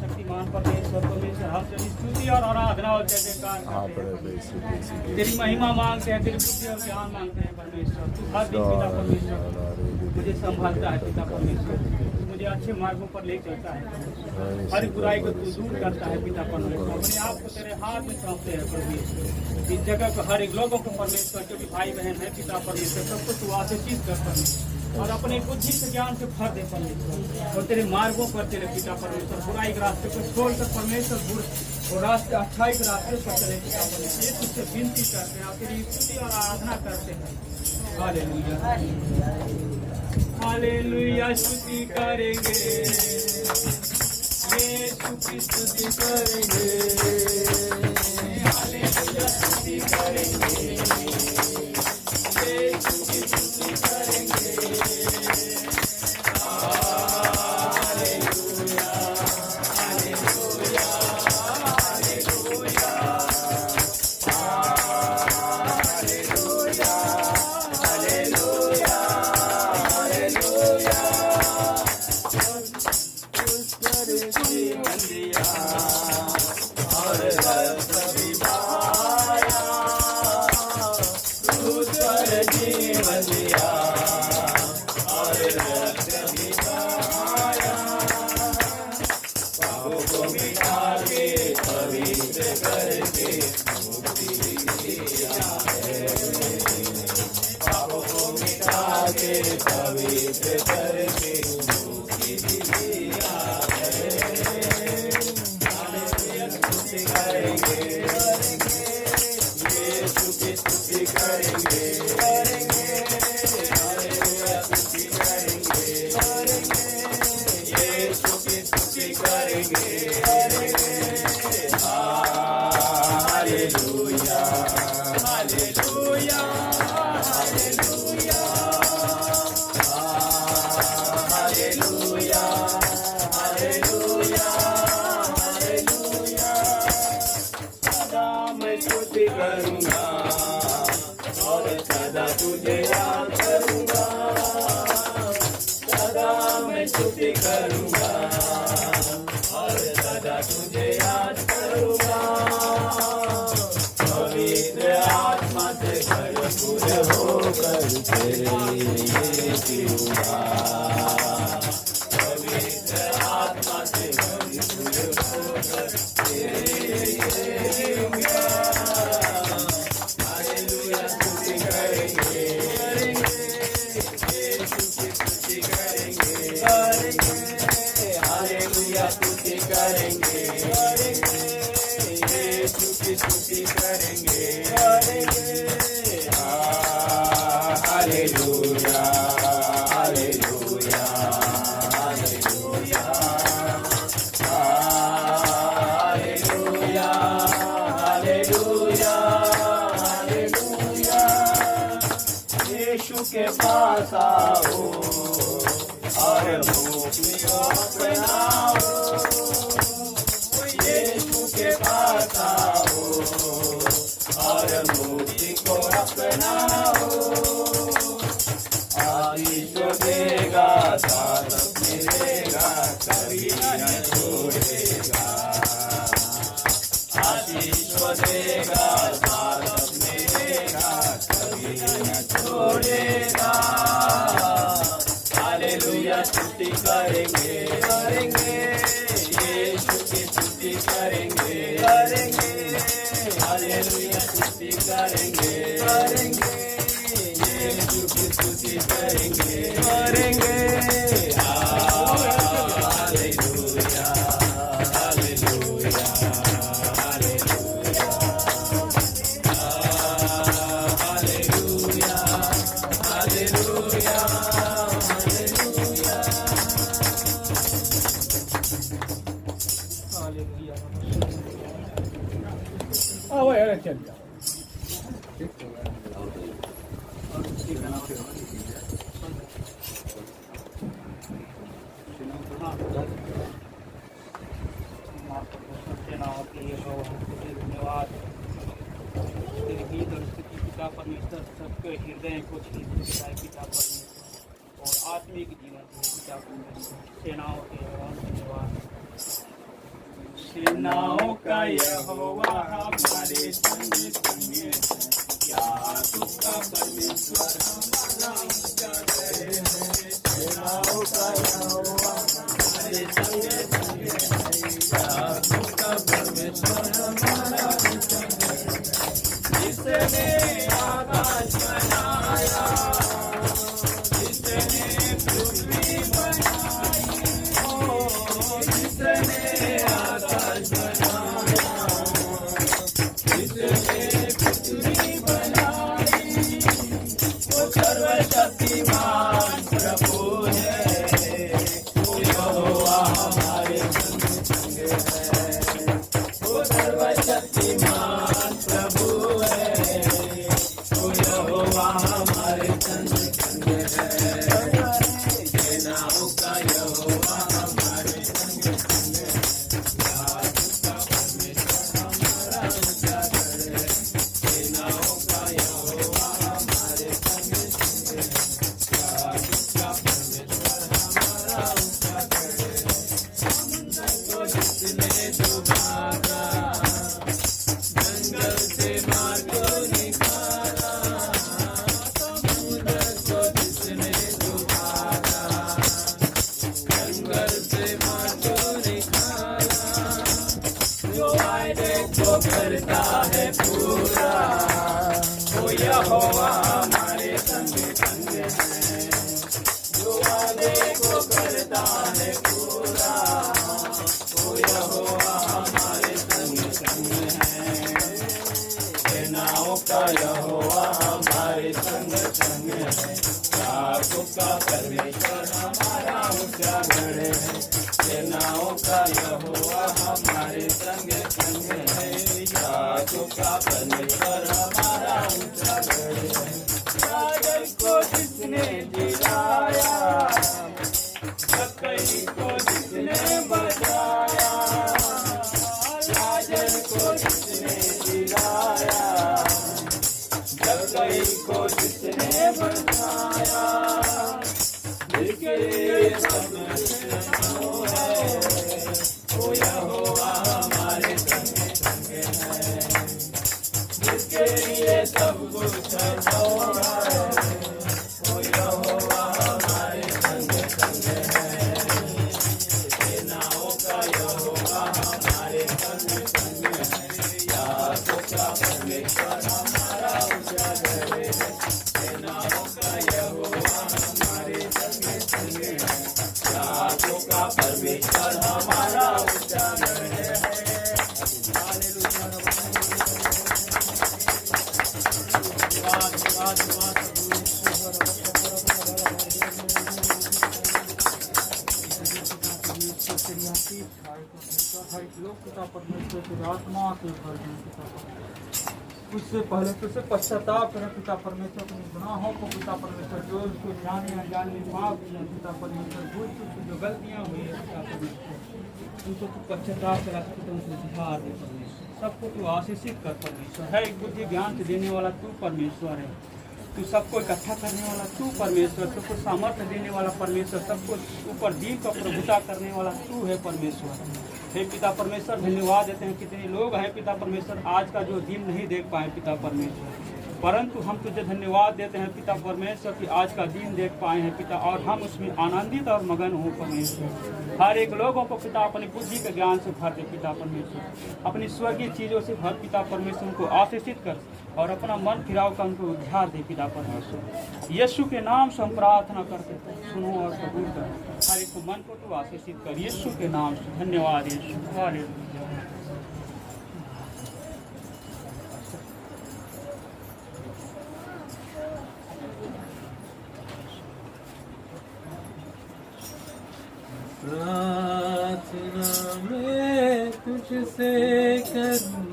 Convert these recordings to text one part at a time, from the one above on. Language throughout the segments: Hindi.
शक्तिमान परमेश्वर परमेश्वर हम तेरी स्तुति और आराधना और जय जयकार करते हैं। तेरी महिमा मांगते हैं, तेरी बुद्धि और ज्ञान मांगते हैं परमेश्वर। तू हर दिन पिता परमेश्वर मुझे संभालता है पिता परमेश्वर। मुझे अच्छे मार्गों पर ले चलता है, हर बुराई को तू दूर करता है पिता परमेश्वर। अपने आप को तेरे हाथ में सौंपते हैं परमेश्वर। इस जगह को हर एक लोगों को परमेश्वर जो भी भाई बहन है पिता परमेश्वर सबको तू आशीषित कर परमेश्वर और अपने बुद्धि से ज्ञान से भर दे परमेश्वर। और तेरे मार्गों पर तेरे पिता परमेश्वर बुराई के रास्ते को छोड़कर परमेश्वर और रास्ते अच्छाई के रास्ते पर चले पिता परमेश्वर। ये तुझसे विनती करते हैं और तेरी स्तुति और आराधना करते हैं। हालेलुया हालेलुया स्तुति करेंगे, यीशु की स्तुति करेंगे। हालेलुया स्तुति करेंगे, यीशु की स्तुति करेंगे। Hallelujah hallelujah hallelujah hallelujah hallelujah और सभी भाया जीवन दिया और सभी भाया पापों को मिटा के पवित्र करके मुक्ति दिया है। पापों को मिटा के पवित्र करके मुक्ति दिया है। स्तुति करेंगे यीशु की स्तुति करेंगे स्तुति करेंगे यीशु की स्तुति करेंगे। Hallelujah hallelujah hallelujah hallelujah hallelujah hallelujah. सदा मैं स्तुति करूंगा और सदा तुझे याद करूंगा। सदा मैं स्तुति करूंगा और सदा तुझे याद करूंगा। पवित्र आत्मा से भरपूर होकर तेरे लिए जीऊंगा। पवित्र आत्मा से भरपूर होकर तेरे लिए जीऊंगा। हालेलुया स्तुति करेंगे यीशु की स्तुति करेंगे हालेलुया स्तुति करेंगे यीशु की स्तुति करेंगे hallelujah hallelujah hallelujah hallelujah hallelujah hallelujah. Yeshu के पास आओ और मुक्ति को अपनाओ। यीशु के पास आओ और मुक्ति को अपनाओ। आशीष देगा साथ मिलेगा कभी न छोड़ेगा। आशीष देगा साथ मिलेगा कभी न छोड़ेगा। हालेलुया स्तुति करेंगे यीशु की स्तुति करेंगे हालेलुया स्तुति करेंगे यीशु की स्तुति करेंगे hallelujah hallelujah hallelujah hallelujah hallelujah चल धन्यवाद तेरे गीत और स्तुति पिता परमेश्वर सबके हृदय को छीन पिता परमेश्वर और आत्मिक जीवन पिता परमेश्वर। सेनाओं के भगवान धन्यवाद। सेनाओं का यहोवा हमारे संग संग है, क्या तुझका परमेश्वर हमारा ऊंचा रहे है। सेनाओं का यहोवा हमारे संग संग है, क्या तुझका परमेश्वर हमारा ऊंचा रहे है। जिसने आकाश बनाया, जिसने पृथ्वी बनाई, ओ जिसने आकाश बनाया, जिसने पृथ्वी बनाई, वो सर्वशक्तिमान प्रभु है। वो यहोवा हमारे संग संग है, वो सर्वशक्तिमान प्रभु है। वो यहोवा हमारे संग संग है। सेनाओं का यहोवा हमारे संग संग है, क्या तुझका परमेश्वर हमारा ऊंचा गढ़ है। सेनाओं का यहोवा हमारे संग संग है, क्या तुझका परमेश्वर हमारा ऊंचा गढ़ है। समुद्र को जिसने डुबाया, जंगल से मार्ग को निकाला, समुद्र को जिसने डुबाया, जंगल से मार्ग को निकाला, जो वायदे को करता है पूरा, वो यहोवा हमारे संग संग है। जो वायदे को करता है पूरा, वो यहोवा हमारे संग संग है। सेनाओं का यहोवा हमारे संग संग है, क्या तुझका परमेश्वर हमारा ऊंचा गढ़ है। सेनाओं का यहोवा हमारे संग संग है, क्या तुझका परमेश्वर हमारा ऊंचा गढ़ है। राजन को जिसने जिलाया, बकरी को जिसने बचाया, राजन को जिसने जिलाया, बकरी को जिसने बचाया, जिसके लिए सब वो है। वो यहोवा हमारे संग संग है, जिसके लिए सब कुछ हो है। वो यहोवा हमारे संग संग है। सेनाओं का यहोवा हमारे संग संग है, या तुझका परमेश्वर हमारा ऊंचा गढ़ है। सेनाओं का यहोवा हमारे संग संग है, या तुझका परमेश्वर हमारा ऊंचा गढ़ है। पिता परमेश्वर की आत्मा के भर दें पिता परमेश्वर। उससे पहले तुझसे पश्चाताप करें पिता परमेश्वर, अपने गुनाहों को पिता परमेश्वर, जो उसको जाने अनजाने माफ किया पिता परमेश्वर, भूल चूक जो गलतियाँ हुई है पिता परमेश्वर, उनको तू पश्चाताप करा तो उनको सुधार दे परमेश्वर। सबको तू आशीषित कर परमेश्वर। है एक बुद्धि ज्ञान से देने वाला तू परमेश्वर है। तू सबको इकट्ठा करने वाला तू परमेश्वर, सबको सामर्थ्य देने वाला परमेश्वर, सबको ऊपर दीन का प्रभुता करने वाला तू है परमेश्वर। हे पिता परमेश्वर, धन्यवाद देते हैं। कितने लोग हैं पिता परमेश्वर आज का जो दिन नहीं देख पाए पिता परमेश्वर, परंतु हम तुझे धन्यवाद देते हैं पिता परमेश्वर कि आज का दिन देख पाए हैं पिता, और हम उसमें आनंदित और मगन हो परमेश्वर। हर एक लोगों को पिता अपनी बुद्धि के ज्ञान से भर दे पिता परमेश्वर, अपनी स्वर्गीय चीज़ों से भर पिता परमेश्वर, उनको आशीषित कर और अपना मन फिराव का उनको उद्धार दे पिता परमेश्वर। यीशु के नाम से हम प्रार्थना करते सुनो और कबूल कर। हर एक मन को तू आशीषित कर यीशु के नाम से। धन्यवाद यीशु। हालेलुया। प्रार्थना मैं तुझसे करूं,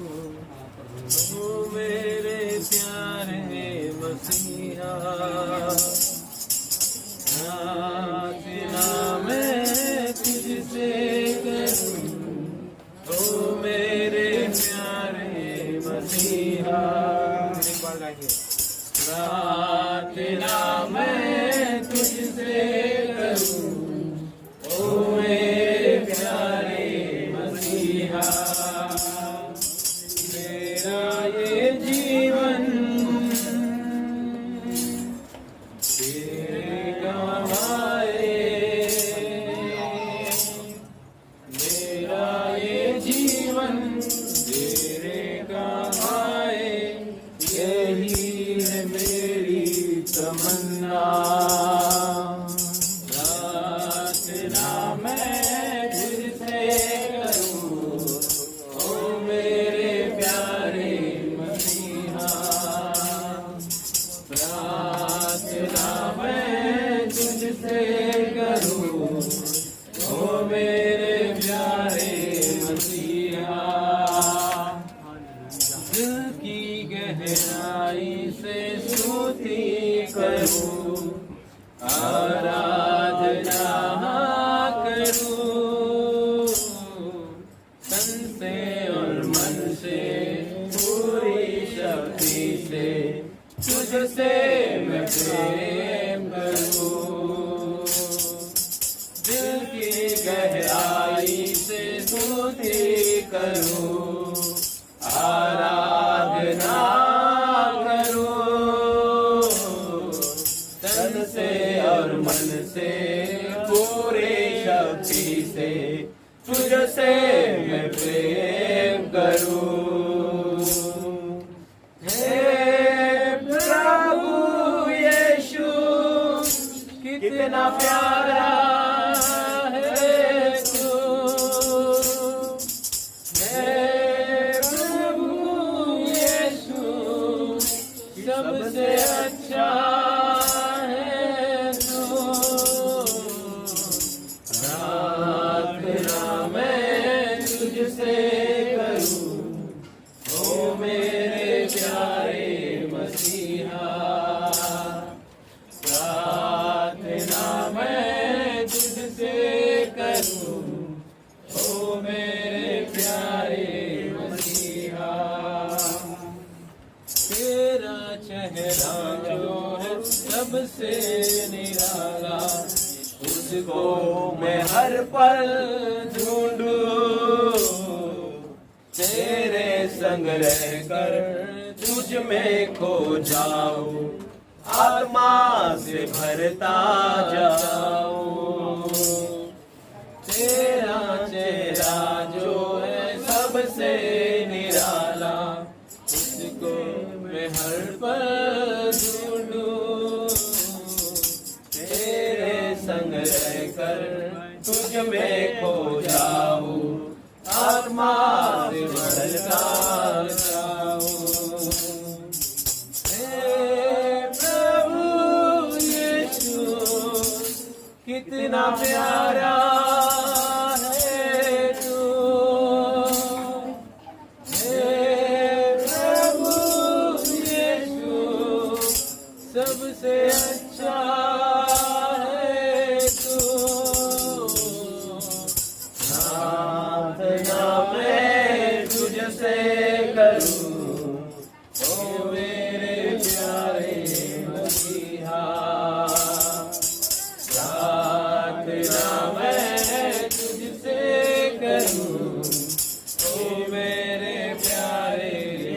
तू मेरे प्यारे मसीहा। प्रार्थना मैं तुझसे करूं, तू मेरे प्यारे मसीहा। प्रार्थना मैं तुझसे मैं तुझसे करूं, ओ मेरे प्यारे मसीहा। प्रार्थना मैं तुझसे करूं, ओ मेरे प्यारे मसीहा। दिल की गहराई से स्तुति करूं, आराधना करूं, तन से और मन से पूरी शक्ति से तुझसे मैं प्रेम करूं। दिल की गहराई से स्तुति करूं, आराधना करूं, तन से और मन से पूरी शक्ति से तुझसे मैं प्रेम करूं। हे प्रभु यीशु कितना प्यारा है तू। हे प्रभु यीशु सबसे अच्छा है तू। प्रार्थना मैं तुझसे करूं, ओ मेरे प्यारे मसीहा। प्रार्थना मैं तुझसे करूं, ओ मेरे प्यारे मसीहा। तेरा चेहरा जो है सबसे निराला, उसको मैं हर पल ढूंढूं। तेरे संग रहकर तुझ में खो जाऊं, आत्मा से भरता जाऊं। तेरा चेहरा जो है सबसे निराला, उसको मैं हर पल ढूंढूं। तेरे संग रहकर तुझ में खो जाऊं, आत्मा से भरता जाऊं। हे प्रभु यीशु कितना प्यारा है तू। हे प्रभु यीशु सबसे अच्छा है तू। प्रार्थना मैं तुझसे करूं, ओ मेरे प्यारे मसीहा। प्रार्थना मैं तुझसे करूं, ओ मेरे प्यारे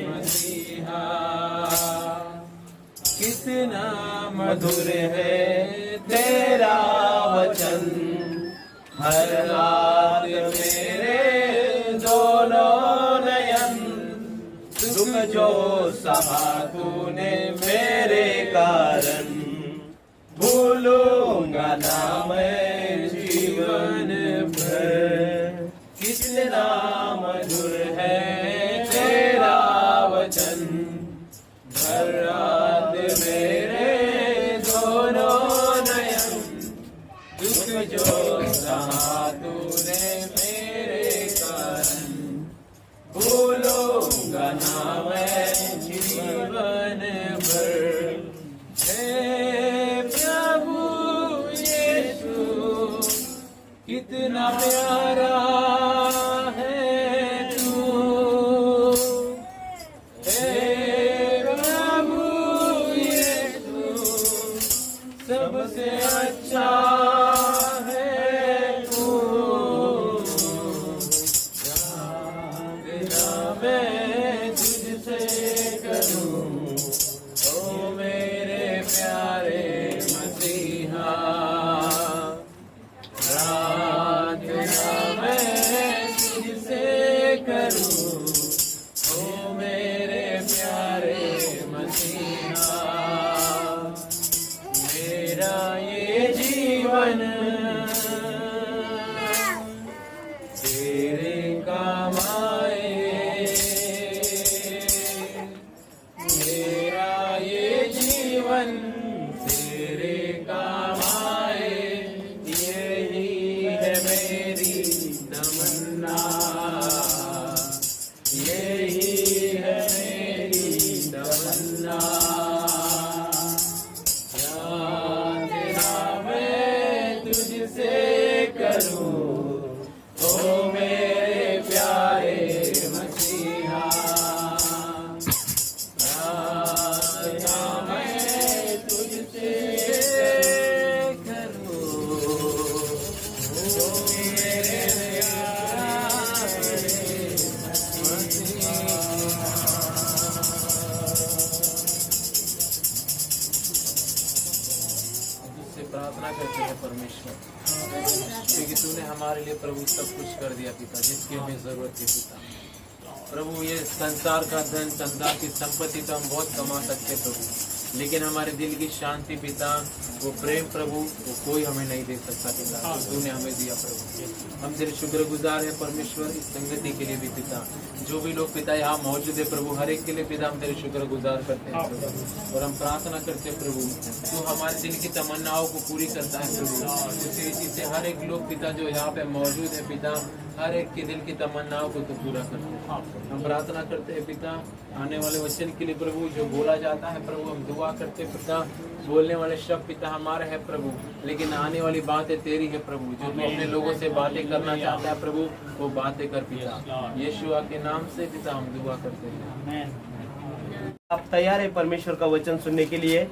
मसीहा। कितना मधुर है तेरा वचन, हर रात मेरे दोनों नयन। दुख जो सहा तूने मेरे कारण, भूलूंगा ना मैं जीवन भर। कितना मधुर है तेरा वचन, हर रात मेरे दोनों नयन। दुख जो सहा तूने मेरे कारण, भूलूंगा ना मैं जीवन भर। हे प्रभु यीशु कितना प्यारा है तू। हे प्रभु यीशु सबसे अच्छा है तू। प्रार्थना मैं तुझसे करूं, ओ मेरे प्यारे मसीहा। प्रार्थना मैं करूं, ओ मेरे प्यारे मसीहा। प्रार्थना मैं तुझसे करूं, ओ मेरे प्यारे मसीहा। तुझसे प्रार्थना करते हैं परमेश्वर, क्योंकि तूने हमारे लिए प्रभु सब कुछ कर दिया पिता, जिसकी हमें जरूरत थी पिता। प्रभु ये संसार का धन, संसार की संपत्ति तो हम बहुत कमा सकते प्रभु, लेकिन हमारे दिल की शांति पिता, वो प्रेम प्रभु, वो कोई हमें नहीं दे सकता पिता, तूने हमें दिया प्रभु। हम तेरे शुक्रगुजार हैं परमेश्वर इस संगति के लिए भी पिता। जो भी लोग पिता यहाँ मौजूद है प्रभु, हर एक के लिए पिता हम तेरे शुक्रगुजार करते हैं प्रभु। और हम प्रार्थना करते हैं प्रभु, तू हमारे दिल की तमन्नाओं को पूरी करता है प्रभु। उसी रीति से हर एक लोग पिता जो यहाँ पे मौजूद है पिता, हर एक के दिल की तमन्नाओं को तो पूरा करते हैं। हम प्रार्थना करते हैं पिता, आने वाले वचन के लिए प्रभु, जो बोला जाता है प्रभु, हम दुआ करते हैं पिता। बोलने वाले शब्द पिता हमारे हैं प्रभु, लेकिन आने वाली बातें तेरी है प्रभु। जो तू अपने लोगों से बातें करना चाहता है प्रभु, वो बातें कर पिता। यीशु के नाम से पिता हम दुआ करते हैं। आप तैयार है परमेश्वर का वचन सुनने के लिए?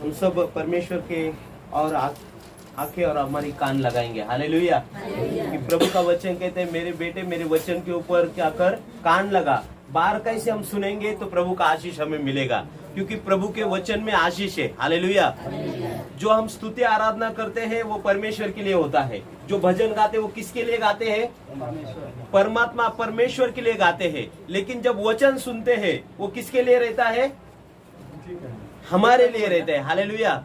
हम सब परमेश्वर के और आंखें और हमारी कान लगाएंगे। हालेलुया। कि प्रभु का वचन कहते हैं, मेरे बेटे मेरे वचन के ऊपर क्या कर, कान लगा। बार कैसे हम सुनेंगे तो प्रभु का आशीष हमें मिलेगा, क्योंकि प्रभु के वचन में आशीष है। हालेलुया। जो हम स्तुति आराधना करते हैं वो परमेश्वर के लिए होता है। जो भजन गाते हैं वो किसके लिए गाते हैं? परमात्मा परमेश्वर के लिए गाते हैं। लेकिन जब वचन सुनते हैं वो किसके लिए रहता है? हमारे लिए रहता है। हालेलुया।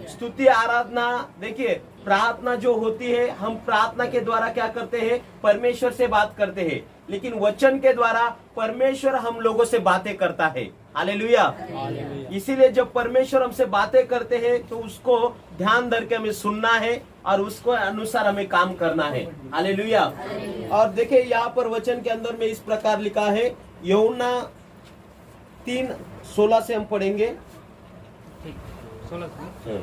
स्तुति आराधना, देखिए प्रार्थना जो होती है, हम प्रार्थना के द्वारा क्या करते हैं? परमेश्वर से बात करते हैं। लेकिन वचन के द्वारा परमेश्वर हम लोगों से बातें करता है। हालेलुया। इसीलिए जब परमेश्वर हमसे बातें करते हैं तो उसको ध्यान धर के हमें सुनना है और उसको अनुसार हमें काम करना है। हालेलुया। और देखिए यहाँ पर वचन के अंदर में इस प्रकार लिखा है, यूहन्ना 3:16 से हम पढ़ेंगे। 16 से।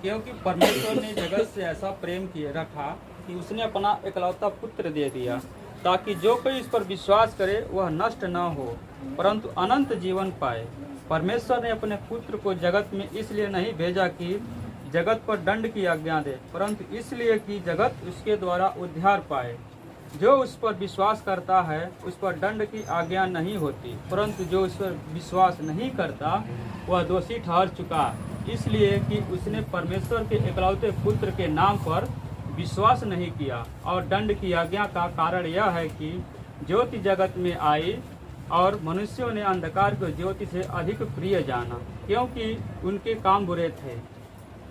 क्योंकि परमेश्वर ने जगत से ऐसा प्रेम किए रखा कि उसने अपना एकलौता पुत्र दे दिया, ताकि जो कोई इस पर विश्वास करे वह नष्ट न हो परंतु अनंत जीवन पाए। परमेश्वर ने अपने पुत्र को जगत में इसलिए नहीं भेजा कि जगत पर दंड की आज्ञा दे, परंतु इसलिए कि जगत उसके द्वारा उद्धार पाए। जो उस पर विश्वास करता है उस पर दंड की आज्ञा नहीं होती, परंतु जो उस पर विश्वास नहीं करता वह दोषी ठहर चुका, इसलिए कि उसने परमेश्वर के एकलौते पुत्र के नाम पर विश्वास नहीं किया। और दंड की आज्ञा का कारण यह है कि ज्योति जगत में आई और मनुष्यों ने अंधकार को ज्योति से अधिक प्रिय जाना, क्योंकि उनके काम बुरे थे।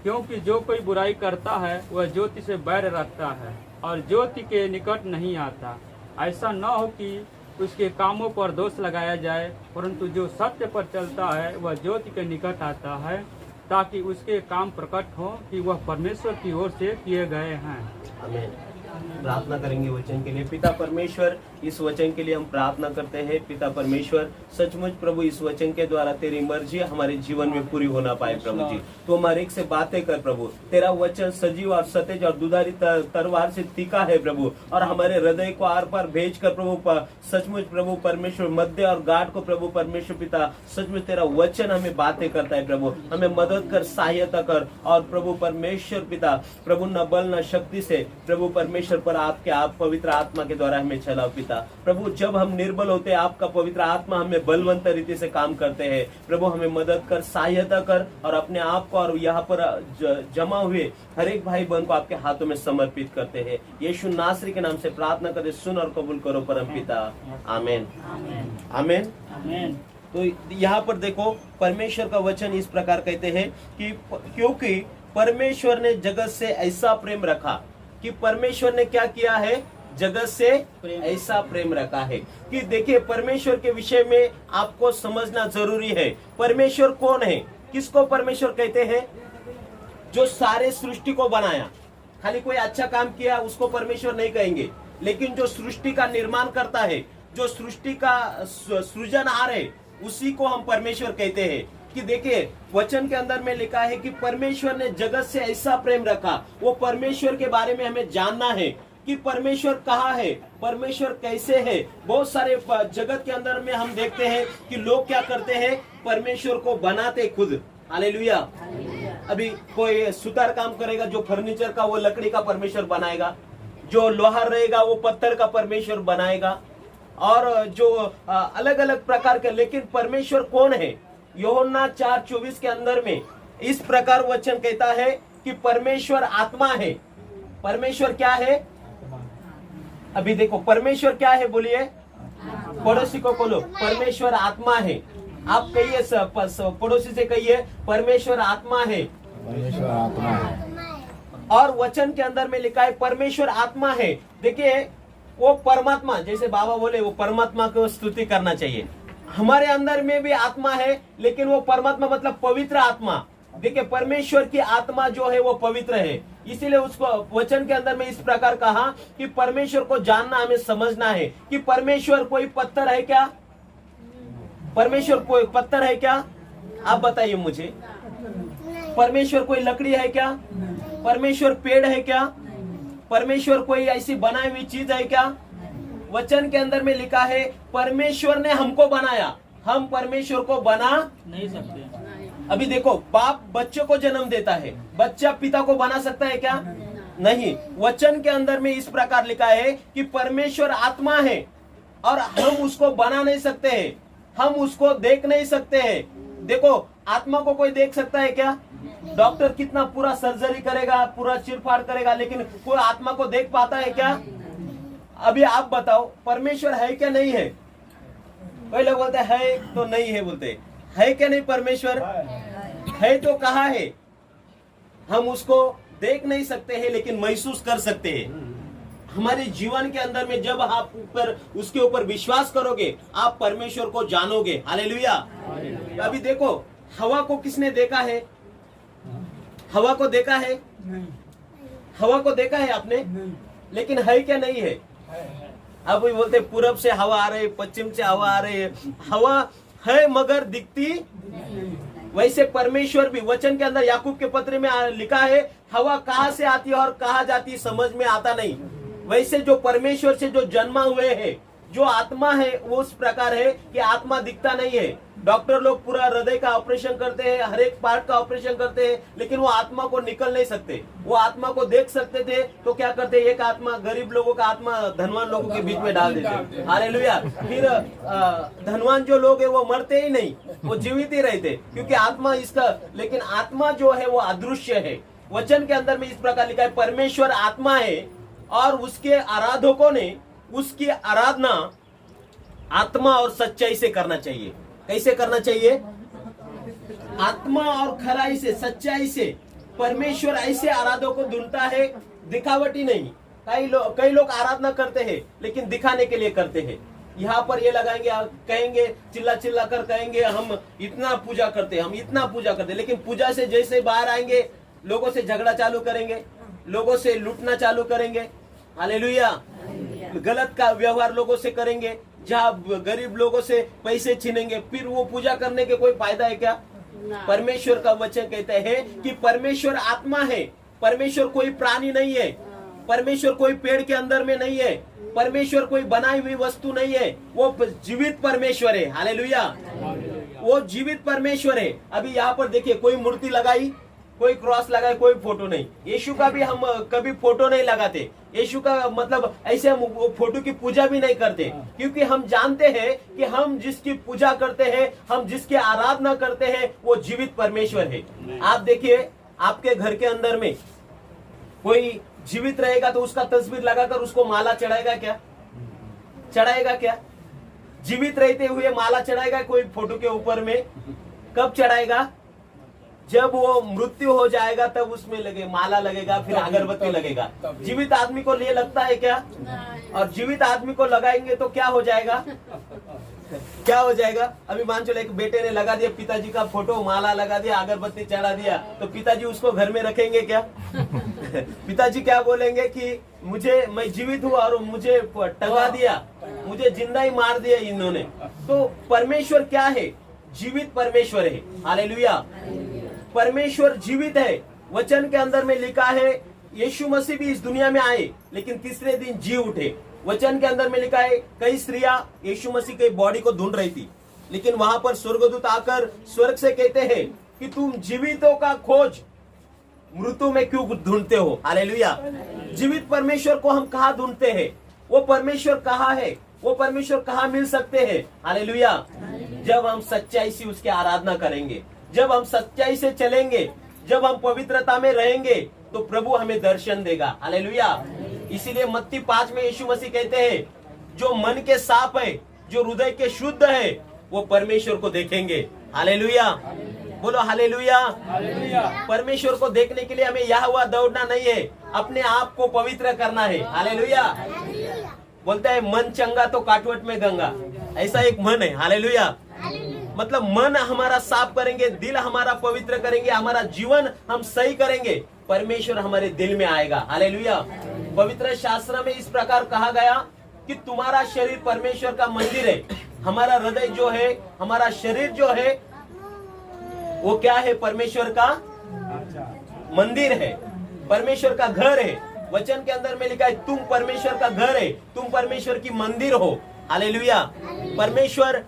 क्योंकि जो कोई बुराई करता है वह ज्योति से बैर रखता है और ज्योति के निकट नहीं आता, ऐसा न हो कि उसके कामों पर दोष लगाया जाए, परंतु जो सत्य पर चलता है वह ज्योति के निकट आता है, ताकि उसके काम प्रकट हो कि वह परमेश्वर की ओर से किए गए हैं। आमीन। प्रार्थना करेंगे वचन के लिए। पिता परमेश्वर, इस वचन के लिए हम प्रार्थना करते हैं। पिता परमेश्वर, सचमुच प्रभु इस वचन के द्वारा तेरी मर्जी हमारे जीवन में पूरी होना पाए। प्रभु जी तो हमारे एक से बातें कर प्रभु। तेरा वचन सजीव और सतेज और दुधारी तलवार से तीखा है प्रभु, और हमारे हृदय को आर पार भेज कर प्रभु सचमुच प्रभु परमेश्वर मध्य और गाढ़ को प्रभु परमेश्वर पिता सचमुच तेरा वचन हमें बातें करता है प्रभु। हमें मदद कर, सहायता कर, और प्रभु परमेश्वर पिता प्रभु न बल न शक्ति से प्रभु परमेश्वर पर आपके आप पवित्र आत्मा के द्वारा हमें चलाओ पिता। प्रभु जब हम निर्बल होते हैं आपका पवित्र आत्मा हमें बलवंत रीति से काम करते हैं। प्रभु हमें मदद कर, सहायता कर, और अपने आप को और यहाँ पर जमा हुए हर एक भाई बहन को आपके हाथों में समर्पित करते हैं। यीशु नासरी के नाम से प्रार्थना करते, सुन और कबूल करो परम पिता। आमीन आमीन आमीन। तो यहाँ पर देखो परमेश्वर का वचन इस प्रकार कहते हैं कि क्योंकि परमेश्वर ने जगत से ऐसा प्रेम रखा, कि परमेश्वर ने क्या किया है? जगत से ऐसा प्रेम रखा है। कि देखिए परमेश्वर के विषय में आपको समझना जरूरी है। परमेश्वर कौन है? किसको परमेश्वर कहते हैं? जो सारे सृष्टि को बनाया। खाली कोई अच्छा काम किया उसको परमेश्वर नहीं कहेंगे, लेकिन जो सृष्टि का निर्माण करता है, जो सृष्टि का सृजनहार है, उसी को हम परमेश्वर कहते हैं। कि देखिए वचन के अंदर में लिखा है कि परमेश्वर ने जगत से ऐसा प्रेम रखा। वो परमेश्वर के बारे में हमें जानना है कि परमेश्वर कहाँ है, परमेश्वर कैसे है। बहुत सारे जगत के अंदर में हम देखते हैं कि लोग क्या करते हैं, परमेश्वर को बनाते खुद। हालेलुया। अभी कोई सुतार काम करेगा, जो फर्नीचर का वो लकड़ी का परमेश्वर बनाएगा, जो लोहार रहेगा वो पत्थर का परमेश्वर बनाएगा, और जो अलग अलग प्रकार के। लेकिन परमेश्वर कौन है? यूहन्ना 4:24 के अंदर में इस प्रकार वचन कहता है कि परमेश्वर आत्मा है। परमेश्वर क्या है? अभी देखो परमेश्वर क्या है, बोलिए, पड़ोसी को बोलो परमेश्वर आत्मा है। आप कहिए, पड़ोसी से कहिए परमेश्वर आत्मा है। परमेश्वर आत्मा है। और वचन के अंदर में लिखा है परमेश्वर आत्मा है। देखिए वो परमात्मा, जैसे बाबा बोले, वो परमात्मा को स्तुति करना चाहिए। हमारे अंदर में भी आत्मा है, लेकिन वो परमात्मा मतलब पवित्र आत्मा। देखिए परमेश्वर की आत्मा जो है वो पवित्र है, इसीलिए उसको वचन के अंदर में इस प्रकार कहा कि परमेश्वर को जानना, हमें समझना है कि परमेश्वर कोई पत्थर है क्या? परमेश्वर कोई पत्थर है क्या? आप बताइए मुझे। परमेश्वर कोई लकड़ी है क्या? परमेश्वर पेड़ है क्या? परमेश्वर कोई ऐसी बनाई हुई चीज है क्या? वचन के अंदर में लिखा है परमेश्वर ने हमको बनाया, हम परमेश्वर को बना नहीं सकते। अभी देखो, बाप बच्चे को जन्म देता है, बच्चा पिता को बना सकता है क्या? नहीं। वचन के अंदर में इस प्रकार लिखा है कि परमेश्वर आत्मा है और हम उसको बना नहीं सकते हैं, हम उसको देख नहीं सकते हैं। देखो आत्मा को कोई देख सकता है क्या? डॉक्टर कितना पूरा सर्जरी करेगा, पूरा चिरफाड़ करेगा, लेकिन कोई आत्मा को देख पाता है क्या? अभी आप बताओ परमेश्वर है क्या नहीं है? कोई लोग बोलते है तो नहीं है, बोलते है क्या नहीं? परमेश्वर है तो कहाँ है? हम उसको देख नहीं सकते हैं, लेकिन महसूस कर सकते हैं। हमारे जीवन के अंदर में जब आप उसके ऊपर विश्वास करोगे, आप परमेश्वर को जानोगे। हालेलुया। अभी देखो हवा को किसने देखा है? हवा को देखा है? हवा को देखा है आपने? लेकिन है क्या नहीं है? अब वही बोलते पूरब से हवा आ रही, पश्चिम से हवा आ रही है, हवा है मगर दिखती। वैसे परमेश्वर भी वचन के अंदर याकूब के पत्र में लिखा है हवा कहाँ से आती है और कहाँ जाती है समझ में आता नहीं। वैसे जो परमेश्वर से जो जन्मा हुए है, जो आत्मा है, वो उस प्रकार है कि आत्मा दिखता नहीं है। डॉक्टर लोग पूरा हृदय का ऑपरेशन करते हैं, हर एक पार्ट का ऑपरेशन करते हैं, लेकिन वो आत्मा को निकल नहीं सकते। वो आत्मा को देख सकते थे तो क्या करते, एक आत्मा गरीब लोगों का आत्मा धनवान लोगों के बीच में डाल देते। हालेलुया। फिर धनवान जो लोग है वो मरते ही नहीं, वो जीवित ही रहते, क्योंकि आत्मा इसका। लेकिन आत्मा जो है वो अदृश्य है। वचन के अंदर में इस प्रकार लिखा है परमेश्वर आत्मा है और उसके आराधकों ने उसकी आराधना आत्मा और सच्चाई से करना चाहिए। कैसे करना चाहिए? आत्मा और खराई से, सच्चाई से। परमेश्वर ऐसे आराधकों को ढूंढता है, दिखावटी नहीं। कई लोग आराधना करते हैं लेकिन दिखाने के लिए करते हैं। यहाँ पर ये लगाएंगे, कहेंगे, चिल्ला चिल्ला कर कहेंगे हम इतना पूजा करते हैं, हम इतना पूजा करते हैं, लेकिन पूजा से जैसे बाहर आएंगे लोगों से झगड़ा चालू करेंगे, लोगों से लूटना चालू करेंगे। हालेलुया। गलत का व्यवहार लोगों से करेंगे, जहाँ गरीब लोगों से पैसे छीनेंगे, फिर वो पूजा करने के कोई फायदा है क्या? परमेश्वर का वचन कहते हैं कि परमेश्वर आत्मा है। परमेश्वर कोई प्राणी नहीं है, परमेश्वर कोई पेड़ के अंदर में नहीं है, परमेश्वर कोई बनाई हुई वस्तु नहीं है, वो जीवित परमेश्वर है। हालेलुया। वो जीवित परमेश्वर है। अभी यहाँ पर देखिए, कोई मूर्ति लगाई, कोई क्रॉस लगाए, कोई फोटो नहीं। यीशु का भी हम कभी फोटो नहीं लगाते। यीशु का मतलब ऐसे हम फोटो की पूजा भी नहीं करते, क्योंकि हम जानते हैं कि हम जिसकी पूजा करते हैं, हम जिसकी आराधना करते हैं, वो जीवित परमेश्वर है। आप देखिए, आपके घर के अंदर में कोई जीवित रहेगा तो उसका तस्वीर लगाकर उसको माला चढ़ाएगा क्या? चढ़ाएगा क्या? जीवित रहते हुए माला चढ़ाएगा कोई फोटो के ऊपर में? कब चढ़ाएगा? जब वो मृत्यु हो जाएगा तब उसमें लगे माला लगेगा, फिर अगरबत्ती लगेगा। जीवित आदमी को ये लगता है क्या? और जीवित आदमी को लगाएंगे तो क्या हो जाएगा? क्या हो जाएगा? अभी मान चलो एक बेटे ने लगा दिया पिताजी का फोटो, माला लगा दिया, अगरबत्ती चढ़ा दिया, तो पिताजी उसको घर में रखेंगे क्या? पिताजी क्या बोलेंगे कि मैं जीवित हूँ और मुझे टंगा दिया, मुझे जिंदा ही मार दिया इन्होंने। तो परमेश्वर क्या है? जीवित परमेश्वर है। हालेलुया। परमेश्वर जीवित है। वचन के अंदर में लिखा है यीशु मसीह भी इस दुनिया में आए लेकिन तीसरे दिन जी उठे। वचन के अंदर में लिखा है कई स्त्रियां यीशु मसीह के बॉडी को ढूंढ रही थी, लेकिन वहां पर स्वर्गदूत आकर स्वर्ग से कहते हैं कि तुम जीवितों का खोज मृत्यु में क्यों ढूंढते हो। हालेलुया। जीवित परमेश्वर को हम कहाँ ढूंढते हैं? वो परमेश्वर कहाँ है? वो परमेश्वर कहाँ मिल सकते हैं? हालेलुया। जब हम सच्चाई से उसकी आराधना करेंगे, जब हम सच्चाई से चलेंगे, जब हम पवित्रता में रहेंगे तो प्रभु हमें दर्शन देगा। हालेलुया। इसीलिए मत्ती 5 में यीशु मसीह कहते हैं जो मन के साफ है, जो हृदय के शुद्ध है, वो परमेश्वर को देखेंगे। हालेलुया। बोलो हालेलुया। परमेश्वर को देखने के लिए हमें यहाँ हुआ दौड़ना नहीं है, अपने आप को पवित्र करना है। हालेलुया। बोलता है मन चंगा तो काटवट में गंगा, ऐसा एक मन है। हालेलुया। मतलब मन हमारा साफ करेंगे, दिल हमारा पवित्र करेंगे, हमारा जीवन हम सही करेंगे, परमेश्वर हमारे दिल में आएगा। हालेलुया। पवित्र शास्त्र में इस प्रकार कहा गया कि तुम्हारा शरीर परमेश्वर का मंदिर है। हमारा हृदय जो है, हमारा शरीर जो है, वो क्या है? परमेश्वर का मंदिर है, परमेश्वर का घर है। वचन के अंदर में लिखा है तुम परमेश्वर का घर है, तुम परमेश्वर की मंदिर हो। हालेलुया। परमेश्वर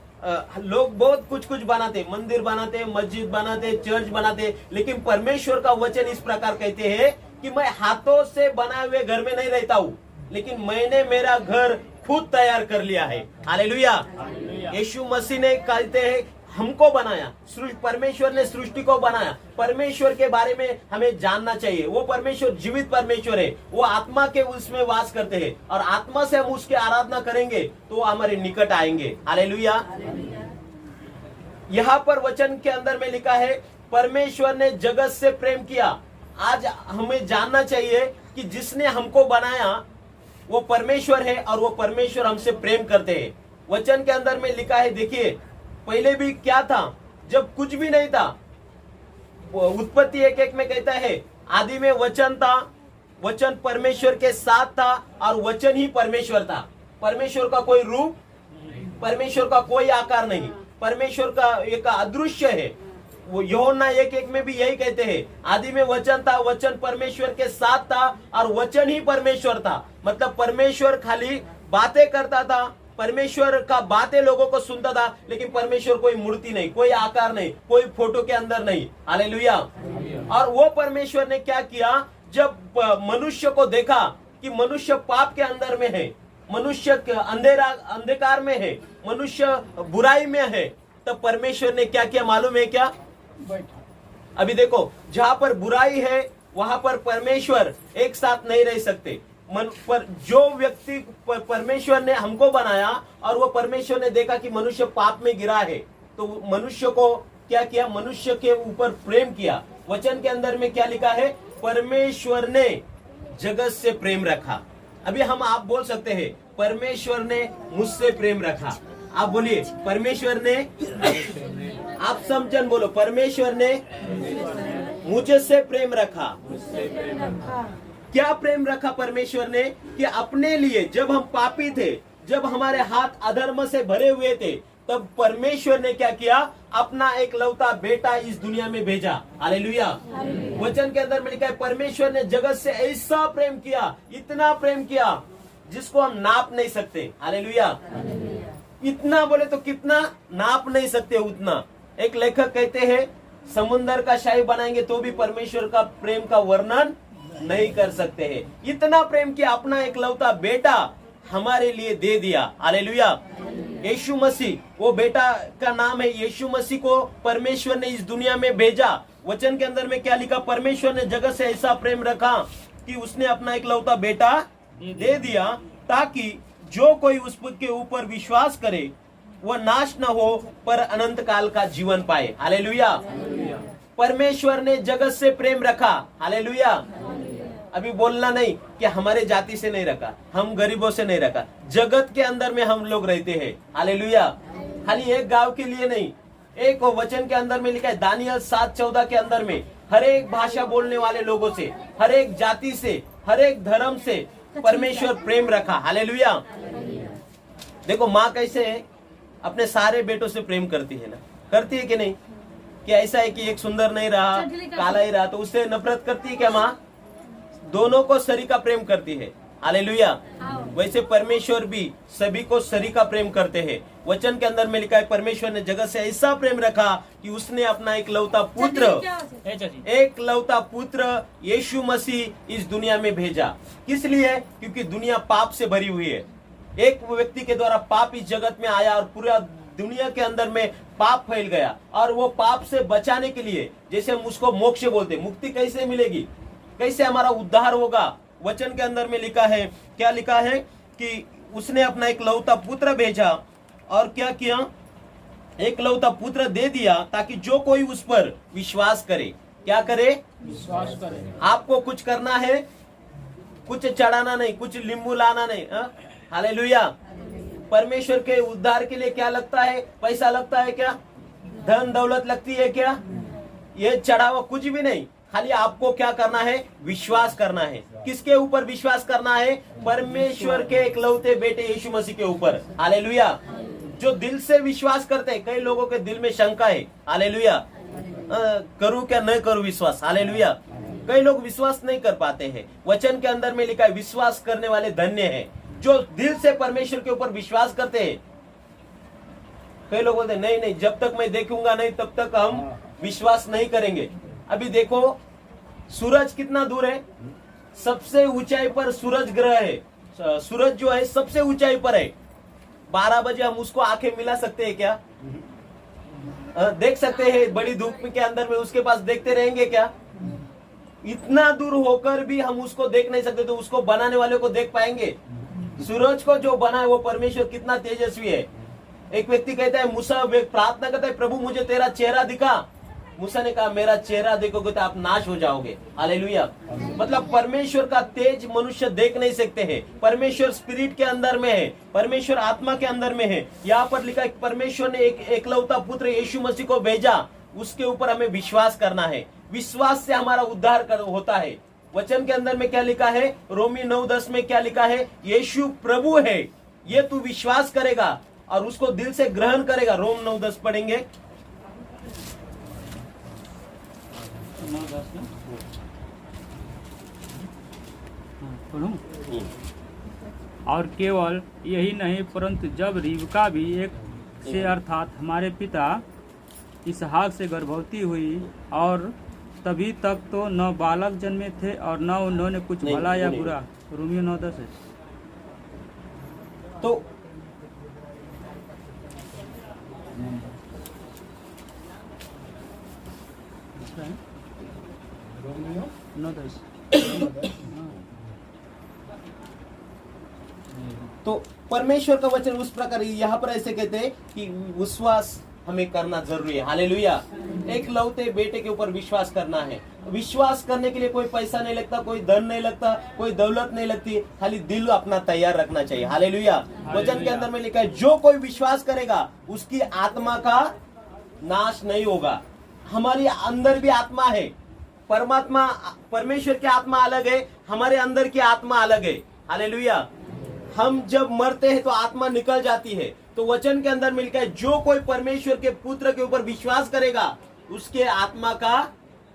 लोग बहुत कुछ बनाते, मंदिर बनाते, मस्जिद बनाते, चर्च बनाते, लेकिन परमेश्वर का वचन इस प्रकार कहते हैं कि मैं हाथों से बनाए हुए घर में नहीं रहता हूँ, लेकिन मैंने मेरा घर खुद तैयार कर लिया है। हालेलुया। यीशु मसीह ने कहते हैं हमको बनाया, परमेश्वर ने सृष्टि को बनाया। परमेश्वर के बारे में हमें जानना चाहिए। वो परमेश्वर जीवित परमेश्वर है, वो आत्मा के उसमें वास करते हैं, और आत्मा से हम उसकी आराधना करेंगे तो वो हमारे निकट आएंगे। हालेलुया। यहाँ पर वचन के अंदर में लिखा है परमेश्वर ने जगत से प्रेम किया। आज हमें जानना चाहिए कि जिसने हमको बनाया वो परमेश्वर है, और वो परमेश्वर हमसे प्रेम करते हैं। वचन के अंदर में लिखा है, देखिए पहले भी क्या था, जब कुछ भी नहीं था। उत्पत्ति 1:1 में कहता है आदि में वचन था, वचन परमेश्वर के साथ था, और वचन ही परमेश्वर था। परमेश्वर का कोई रूप, परमेश्वर का कोई आकार नहीं, परमेश्वर का एक अदृश्य है। वो यूहन्ना 1:1 में भी यही कहते हैं आदि में वचन था, वचन परमेश्वर के साथ था, और वचन ही परमेश्वर था। मतलब परमेश्वर खाली बातें करता था, परमेश्वर का बातें लोगों को सुनता था, लेकिन परमेश्वर कोई मूर्ति नहीं, कोई आकार नहीं, कोई फोटो के अंदर नहीं। हालेलुया। और वो परमेश्वर ने क्या किया, जब मनुष्य को देखा कि मनुष्य पाप के अंदर में है, मनुष्य अंधकार में है, मनुष्य बुराई में है, तब परमेश्वर ने क्या किया मालूम है क्या? अभी देखो, जहां पर बुराई है वहां पर परमेश्वर एक साथ नहीं रह सकते। पर जो व्यक्ति परमेश्वर ने हमको बनाया और वो परमेश्वर ने देखा कि मनुष्य पाप में गिरा है, तो मनुष्य को क्या किया? मनुष्य के ऊपर प्रेम किया। वचन के अंदर में क्या लिखा है? परमेश्वर ने जगत से प्रेम रखा। अभी आप बोल सकते हैं परमेश्वर ने मुझसे प्रेम रखा। आप बोलिए परमेश्वर ने, आप समझन बोलो, परमेश्वर ने मुझे से प्रेम रखा। क्या प्रेम रखा परमेश्वर ने? कि अपने लिए जब हम पापी थे, जब हमारे हाथ अधर्म से भरे हुए थे, तब परमेश्वर ने क्या किया? अपना एक लौता बेटा इस दुनिया में भेजा। हालेलुया। वचन के अंदर में लिखा है परमेश्वर ने जगत से ऐसा प्रेम किया, इतना प्रेम किया जिसको हम नाप नहीं सकते। हालेलुया। इतना बोले तो कितना नाप नहीं सकते उतना। एक लेखक कहते हैं समुद्र का शाही बनाएंगे तो भी परमेश्वर का प्रेम का वर्णन नहीं कर सकते हैं। इतना प्रेम किया, अपना एक लौता बेटा हमारे लिए दे दिया। हालेलुया। यीशु मसीह, वो बेटा का नाम है यीशु मसीह, को परमेश्वर ने इस दुनिया में भेजा। वचन के अंदर में क्या लिखा? परमेश्वर ने जगत से ऐसा प्रेम रखा कि उसने अपना एक लौता बेटा दे दिया, ताकि जो कोई उसके ऊपर विश्वास करे वह नाश न हो पर अनंत काल का जीवन पाए। हालेलुया। परमेश्वर ने जगत से प्रेम रखा। हालेलुया। अभी बोलना नहीं कि हमारे जाति से नहीं रखा, हम गरीबों से नहीं रखा, जगत के अंदर में हम लोग रहते हैं। हालेलुया। खाली एक गांव के लिए नहीं, एक वचन के अंदर में लिखा है दानियल 7:14 के अंदर में हर एक भाषा बोलने वाले लोगों से, हर एक जाति से, हर एक धर्म से परमेश्वर प्रेम रखा। हालेलुया। देखो माँ कैसे अपने सारे बेटों से प्रेम करती है ना, करती है कि नहीं? कि ऐसा है कि एक सुंदर नहीं रहा, काला ही रहा, तो उससे नफरत करती है क्या माँ? दोनों को सरी का प्रेम करती है। हालेलुया। वैसे परमेश्वर भी सभी को सरी का प्रेम करते हैं। वचन के अंदर में लिखा है, परमेश्वर ने जगत से ऐसा प्रेम रखा कि उसने अपना एकलौता पुत्र यीशु मसीह इस दुनिया में भेजा। किस लिए? क्योंकि दुनिया पाप से भरी हुई है। एक व्यक्ति के द्वारा पाप इस जगत में आया और पूरा दुनिया के अंदर में पाप फैल गया, और वो पाप से बचाने के लिए, जैसे हम उसको मोक्ष बोलते, मुक्ति कैसे मिलेगी, कैसे हमारा उद्धार होगा? वचन के अंदर में लिखा है, क्या लिखा है कि उसने अपना एकलौता पुत्र भेजा और क्या किया? एकलौता पुत्र दे दिया ताकि जो कोई उस पर विश्वास करे, क्या करे? विश्वास करें। आपको कुछ करना है, कुछ चढ़ाना नहीं, कुछ लिंबू लाना नहीं। हालेलुया। परमेश्वर के उद्धार के लिए क्या लगता है? पैसा लगता है क्या? धन दौलत लगती है क्या? ये चढ़ावा कुछ भी नहीं। खाली आपको क्या करना है? विश्वास करना है। किसके ऊपर विश्वास करना है? परमेश्वर के एकलौते बेटे यीशु मसीह के ऊपर। हालेलुया। जो दिल से विश्वास करते हैं, कई लोगों के दिल में शंका है, हालेलुया, करूं क्या नहीं करूं विश्वास, हालेलुया। कई लोग विश्वास नहीं कर पाते हैं। वचन के अंदर में लिखा है, विश्वास करने वाले धन्य हैं, जो दिल से परमेश्वर के ऊपर विश्वास करते हैं। कई लोग बोलते नहीं नहीं, जब तक मैं देखूंगा नहीं तब तक हम विश्वास नहीं करेंगे। अभी देखो सूरज कितना दूर है, सबसे ऊंचाई पर सूरज ग्रह है। सूरज जो है सबसे ऊंचाई पर है। 12 बजे हम उसको आंखें मिला सकते हैं क्या? देख सकते हैं बड़ी धूप के अंदर में उसके पास देखते रहेंगे क्या? इतना दूर होकर भी हम उसको देख नहीं सकते, तो उसको बनाने वाले को देख पाएंगे? सूरज को जो बना है वो परमेश्वर कितना तेजस्वी है। एक व्यक्ति कहता है, मूसा प्रार्थना करता है, प्रभु मुझे तेरा चेहरा दिखा। मूसा ने कहा, मेरा चेहरा देखोगे तो आप नाश हो जाओगे। हालेलुया। मतलब परमेश्वर का तेज मनुष्य देख नहीं सकते हैं। परमेश्वर स्पिरिट के अंदर में है, परमेश्वर आत्मा के अंदर में है। यहाँ पर लिखा है परमेश्वर ने एक एकलौता पुत्र यीशु मसीह को भेजा, उसके ऊपर हमें विश्वास करना है। विश्वास से हमारा उद्धार होता है। वचन के अंदर में क्या लिखा है? रोमी 9:10 में क्या लिखा है? यीशु प्रभु है, ये तू विश्वास करेगा और उसको दिल से ग्रहण करेगा। रोम 9:10 पढ़ेंगे। और केवल यही नहीं, परंतु जब रिबका भी एक से अर्थात हमारे पिता इसहाक से गर्भवती हुई, और तभी तक तो न बालक जन्मे थे और न उन्होंने कुछ भला या बुरा। रोमियो 9:10 है। तो तो परमेश्वर का वचन उस प्रकार यहाँ पर ऐसे कहते हैं कि विश्वास हमें करना जरूरी है। हालेलुया। एक लौते बेटे के ऊपर विश्वास करना है। विश्वास करने के लिए कोई पैसा नहीं लगता, कोई धन नहीं लगता, कोई दौलत नहीं लगती, खाली दिल अपना तैयार रखना चाहिए। हालेलुया। वचन के अंदर में लिखा है, जो कोई विश्वास करेगा उसकी आत्मा का नाश नहीं होगा। हमारी अंदर भी आत्मा है। परमात्मा परमेश्वर की आत्मा अलग है, हमारे अंदर की आत्मा अलग है। हालेलुया। हम जब मरते हैं तो आत्मा निकल जाती है। तो वचन के अंदर मिलकर जो कोई परमेश्वर के पुत्र के ऊपर विश्वास करेगा उसके आत्मा का